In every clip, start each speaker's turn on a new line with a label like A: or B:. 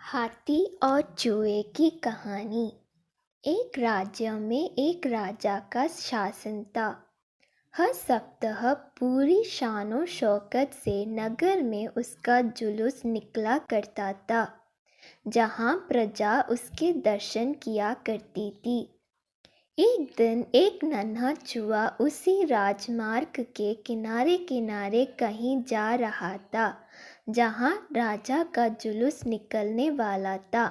A: हाथी और चूहे की कहानी। एक राज्य में एक राजा का शासन था। हर सप्ताह पूरी शानो शौकत से नगर में उसका जुलूस निकला करता था, जहाँ प्रजा उसके दर्शन किया करती थी। एक दिन एक नन्हा चूहा उसी राजमार्ग के किनारे किनारे कहीं जा रहा था, जहाँ राजा का जुलूस निकलने वाला था।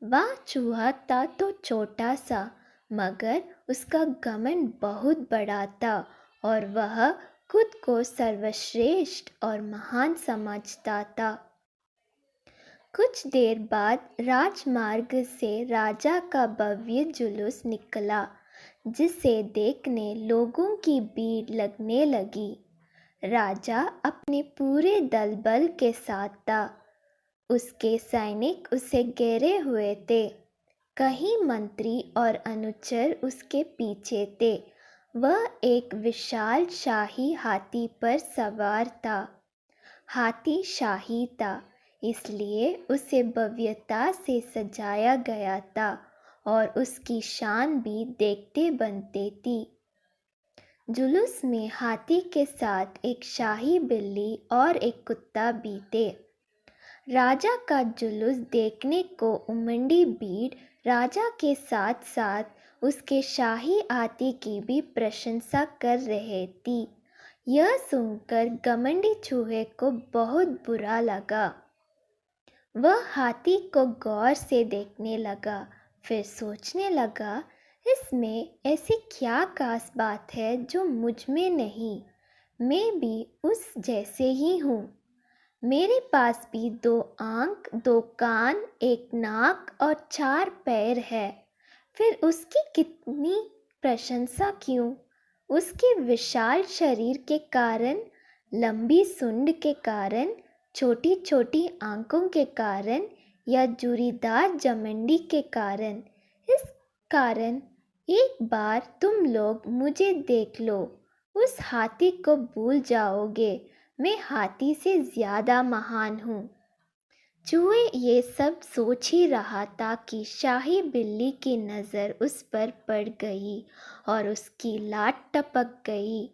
A: वह चूहा था तो छोटा सा, मगर उसका घमंड बहुत बड़ा था और वह खुद को सर्वश्रेष्ठ और महान समझता था। कुछ देर बाद राजमार्ग से राजा का भव्य जुलूस निकला, जिसे देखने लोगों की भीड़ लगने लगी। राजा अपने पूरे दल बल के साथ था। उसके सैनिक उसे घेरे हुए थे। कई मंत्री और अनुचर उसके पीछे थे। वह एक विशाल शाही हाथी पर सवार था। हाथी शाही था, इसलिए उसे भव्यता से सजाया गया था और उसकी शान भी देखते बनते थी। जुलूस में हाथी के साथ एक शाही बिल्ली और एक कुत्ता भी थे। राजा का जुलूस देखने को उमड़ी भीड़ राजा के साथ साथ उसके शाही हाथी की भी प्रशंसा कर रहे थी। यह सुनकर घमंडी चूहे को बहुत बुरा लगा। वह हाथी को गौर से देखने लगा, फिर सोचने लगा, इसमें ऐसी क्या खास बात है जो मुझ में नहीं। मैं भी उस जैसे ही हूँ। मेरे पास भी 2 आँख, 2 कान, 1 नाक और 4 पैर है। फिर उसकी कितनी प्रशंसा क्यों? उसके विशाल शरीर के कारण, लंबी सूंड के कारण, छोटी छोटी आंखों के कारण या जूरीदार जमंडी के कारण? इस कारण एक बार तुम लोग मुझे देख लो, उस हाथी को भूल जाओगे। मैं हाथी से ज़्यादा महान हूँ। चूहे ये सब सोच ही रहा था कि शाही बिल्ली की नज़र उस पर पड़ गई और उसकी लात टपक गई।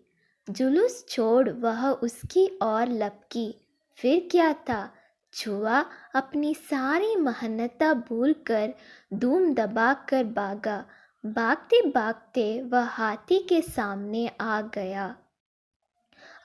A: जुलूस छोड़ वह उसकी ओर लपकी। फिर क्या था, चूहा अपनी सारी मेहनत भूलकर धूम दबाकर भागा। भागते भागते वह हाथी के सामने आ गया।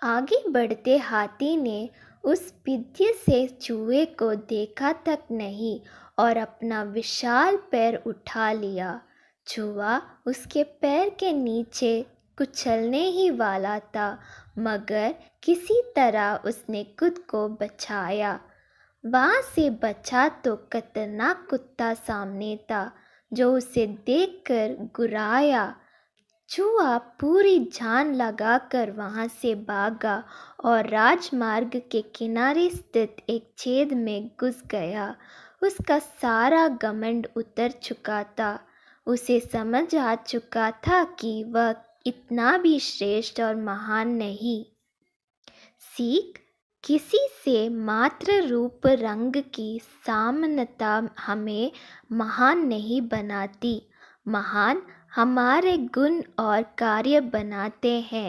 A: आगे बढ़ते हाथी ने उस विद्य से चूहे को देखा तक नहीं और अपना विशाल पैर उठा लिया। चूहा उसके पैर के नीचे कुचलने ही वाला था, मगर किसी तरह उसने खुद को बचाया। वहाँ से बचा तो खतरनाक कुत्ता सामने था, जो उसे देखकर गुर्राया। चूहा पूरी जान लगाकर वहां से भागा और राजमार्ग के किनारे स्थित एक छेद में घुस गया। उसका सारा घमंड उतर चुका था। उसे समझ आ चुका था कि वह इतना भी श्रेष्ठ और महान नहीं। सीख: किसी से मात्र रूप रंग की समानता हमें महान नहीं बनाती। महान हमारे गुण और कार्य बनाते हैं।